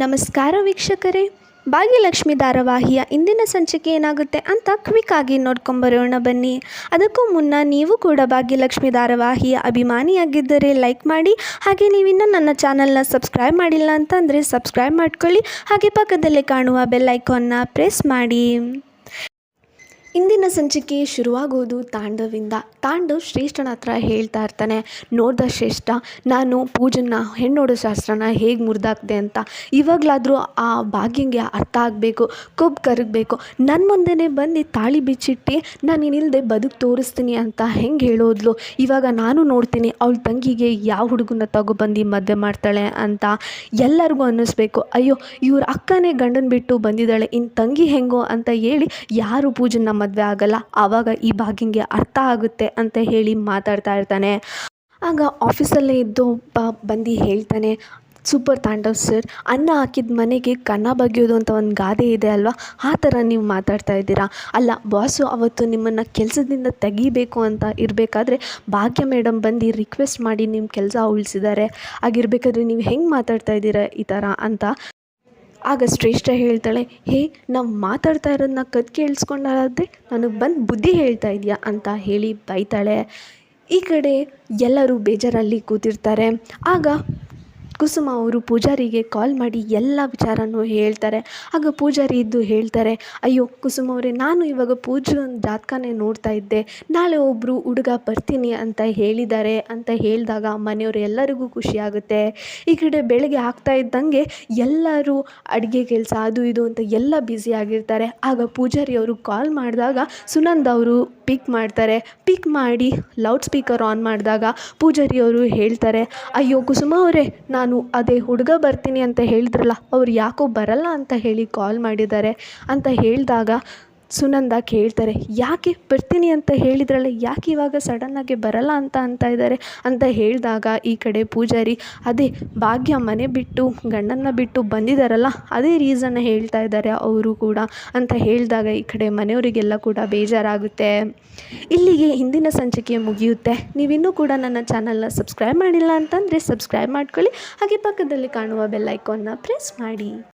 ನಮಸ್ಕಾರ ವೀಕ್ಷಕರೇ, ಭಾಗ್ಯಲಕ್ಷ್ಮಿ ಧಾರಾವಾಹಿಯ ಇಂದಿನ ಸಂಚಿಕೆ ಏನಾಗುತ್ತೆ ಅಂತ ಕ್ವಿಕ್ಕಾಗಿ ನೋಡ್ಕೊಂಬರೋಣ ಬನ್ನಿ. ಅದಕ್ಕೂ ಮುನ್ನ ನೀವು ಕೂಡ ಭಾಗ್ಯಲಕ್ಷ್ಮಿ ಧಾರಾವಾಹಿಯ ಅಭಿಮಾನಿಯಾಗಿದ್ದರೆ ಲೈಕ್ ಮಾಡಿ, ಹಾಗೆ ನೀವಿನ್ನೂ ನನ್ನ ಚಾನಲ್ನ ಸಬ್ಸ್ಕ್ರೈಬ್ ಮಾಡಿಲ್ಲ ಅಂತಂದರೆ ಸಬ್ಸ್ಕ್ರೈಬ್ ಮಾಡ್ಕೊಳ್ಳಿ, ಹಾಗೆ ಪಕ್ಕದಲ್ಲೇ ಕಾಣುವ ಬೆಲ್ ಐಕಾನ್ನ ಪ್ರೆಸ್ ಮಾಡಿ. ಇಂದಿನ ಸಂಚಿಕೆ ಶುರುವಾಗೋದು ತಾಂಡವಿಂದ. ತಾಂಡವ್ ಶ್ರೇಷ್ಠನ ಹತ್ರ ಹೇಳ್ತಾ ಇರ್ತಾನೆ, ನೋಡ್ದ ಶ್ರೇಷ್ಠ, ನಾನು ಪೂಜನ್ನ ಹೆಣ್ಣೋಡೋ ಶಾಸ್ತ್ರನ ಹೇಗೆ ಮುರಿದಾಕ್ದೆ ಅಂತ. ಇವಾಗಲಾದರೂ ಆ ಭಾಗ್ಯಂಗೆ ಅರ್ಥ ಆಗಬೇಕು, ಕೊಬ್ಬು ಕರಗಬೇಕು. ನನ್ನ ಮುಂದೆನೇ ಬಂದು ತಾಳಿ ಬಿಚ್ಚಿಟ್ಟು ನಾನು ಇನ್ನಿಲ್ಲದೆ ಬದುಕು ತೋರಿಸ್ತೀನಿ ಅಂತ ಹೆಂಗೆ ಹೇಳೋದ್ಲು. ಇವಾಗ ನಾನು ನೋಡ್ತೀನಿ ಅವಳ ತಂಗಿಗೆ ಯಾವ ಹುಡುಗನ ತಗೊಬಂದು ಮದುವೆ ಮಾಡ್ತಾಳೆ ಅಂತ. ಎಲ್ಲರಿಗೂ ಅನ್ನಿಸ್ಬೇಕು, ಅಯ್ಯೋ ಇವ್ರ ಅಕ್ಕನೇ ಗಂಡನ ಬಿಟ್ಟು ಬಂದಿದ್ದಾಳೆ, ಇನ್ನು ತಂಗಿ ಹೆಂಗೋ ಅಂತ ಹೇಳಿ ಯಾರು ಪೂಜನ್ನ ಮದುವೆ ಆಗಲ್ಲ. ಆವಾಗ ಈ ಭಾಗ್ಯಂಗೆ ಅರ್ಥ ಆಗುತ್ತೆ ಅಂತ ಹೇಳಿ ಮಾತಾಡ್ತಾ ಇರ್ತಾನೆ. ಆಗ ಆಫೀಸಲ್ಲೇ ಇದ್ದು ಬಂದು ಹೇಳ್ತಾನೆ, ಸೂಪರ್ ತಾಂಡವ್ ಸರ್, ಅನ್ನ ಹಾಕಿದ ಮನೆಗೆ ಕನ್ನ ಬಗೆಯೋದು ಅಂತ ಒಂದು ಗಾದೆ ಇದೆ ಅಲ್ವಾ, ಆ ಥರ ನೀವು ಮಾತಾಡ್ತಾ ಇದ್ದೀರಾ. ಅಲ್ಲ ಬಾಸು ಅವತ್ತು ನಿಮ್ಮನ್ನು ಕೆಲಸದಿಂದ ತೆಗಿಬೇಕು ಅಂತ ಇರಬೇಕಾದ್ರೆ ಭಾಗ್ಯ ಮೇಡಮ್ ಬಂದು ರಿಕ್ವೆಸ್ಟ್ ಮಾಡಿ ನಿಮ್ಮ ಕೆಲಸ ಉಳಿಸಿದ್ದಾರೆ. ಆಗಿರಬೇಕಾದ್ರೆ ನೀವು ಹೆಂಗೆ ಮಾತಾಡ್ತಾ ಇದ್ದೀರಾ ಈ ಥರ ಅಂತ. ಆಗ ಶ್ರೇಷ್ಠ ಹೇಳ್ತಾಳೆ, ಹೇ ನಾವು ಮಾತಾಡ್ತಾ ಇರೋದನ್ನ ಕದ್ ಕೇಳಿಸ್ಕೊಂಡಾದ್ರೆ ನನಗೆ ಬಂದು ಬುದ್ಧಿ ಹೇಳ್ತಾ ಇದೆಯಾ ಅಂತ ಹೇಳಿ ಬೈತಾಳೆ. ಈ ಕಡೆ ಎಲ್ಲರೂ ಬೇಜಾರಲ್ಲಿ ಕೂತಿರ್ತಾರೆ. ಆಗ ಕುಸುಮ ಅವರು ಪೂಜಾರಿಗೆ ಕಾಲ್ ಮಾಡಿ ಎಲ್ಲ ವಿಚಾರನೂ ಹೇಳ್ತಾರೆ. ಆಗ ಪೂಜಾರಿ ಇದ್ದು ಹೇಳ್ತಾರೆ, ಅಯ್ಯೋ ಕುಸುಮ ಅವರೇ, ನಾನು ಇವಾಗ ಪೂಜನ ಜಾತಕನೇ ನೋಡ್ತಾ ಇದ್ದೆ, ನಾಳೆ ಒಬ್ಬರು ಹುಡುಗ ಬರ್ತೀನಿ ಅಂತ ಹೇಳಿದ್ದಾರೆ ಅಂತ ಹೇಳಿದಾಗ ಮನೆಯವರು ಎಲ್ಲರಿಗೂ ಖುಷಿಯಾಗುತ್ತೆ. ಈ ಕಡೆ ಬೆಳಗ್ಗೆ ಆಗ್ತಾ ಇದ್ದಂಗೆ ಎಲ್ಲರೂ ಅಡುಗೆ ಕೆಲಸ ಅದು ಇದು ಅಂತ ಎಲ್ಲ ಬ್ಯುಸಿ ಆಗಿರ್ತಾರೆ. ಆಗ ಪೂಜಾರಿ ಅವರು ಕಾಲ್ ಮಾಡಿದಾಗ ಸುನಂದ ಅವರು ಪಿಕ್ ಮಾಡ್ತಾರೆ. ಪಿಕ್ ಮಾಡಿ ಲೌಡ್ ಸ್ಪೀಕರ್ ಆನ್ ಮಾಡಿದಾಗ ಪೂಜಾರಿಯವರು ಹೇಳ್ತಾರೆ, ಅಯ್ಯೋ ಕುಸುಮ ಅವರೇ, ನಾನು ಅದೇ ಹುಡುಗ ಬರ್ತೀನಿ ಅಂತ ಹೇಳಿದ್ರಲ್ಲ, ಅವ್ರು ಯಾಕೋ ಬರಲ್ಲ ಅಂತ ಹೇಳಿ ಕಾಲ್ ಮಾಡಿದ್ದಾರೆ ಅಂತ ಹೇಳಿದಾಗ ಸುನಂದ ಕೇಳ್ತಾರೆ, ಯಾಕೆ ಬರ್ತೀನಿ ಅಂತ ಹೇಳಿದ್ರಲ್ಲ, ಯಾಕೆ ಇವಾಗ ಸಡನ್ನಾಗಿ ಬರಲ್ಲ ಅಂತ ಇದ್ದಾರೆ ಅಂತ ಹೇಳಿದಾಗ ಈ ಕಡೆ ಪೂಜಾರಿ, ಅದೇ ಭಾಗ್ಯ ಮನೆ ಬಿಟ್ಟು ಗಂಡನ್ನ ಬಿಟ್ಟು ಬಂದಿದ್ದಾರಲ್ಲ, ಅದೇ ರೀಸನ್ನ ಹೇಳ್ತಾ ಇದ್ದಾರೆ ಅವರು ಕೂಡ ಅಂತ ಹೇಳಿದಾಗ ಈ ಕಡೆ ಮನೆಯವರಿಗೆಲ್ಲ ಕೂಡ ಬೇಜಾರಾಗುತ್ತೆ. ಇಲ್ಲಿಗೆ ಹಿಂದಿನ ಸಂಚಿಕೆ ಮುಗಿಯುತ್ತೆ. ನೀವಿನ್ನೂ ಕೂಡ ನನ್ನ ಚಾನಲ್ನ ಸಬ್ಸ್ಕ್ರೈಬ್ ಮಾಡಿಲ್ಲ ಅಂತಂದರೆ ಸಬ್ಸ್ಕ್ರೈಬ್ ಮಾಡ್ಕೊಳ್ಳಿ, ಹಾಗೆ ಪಕ್ಕದಲ್ಲಿ ಕಾಣುವ ಬೆಲ್ ಐಕಾನ್ನ ಪ್ರೆಸ್ ಮಾಡಿ.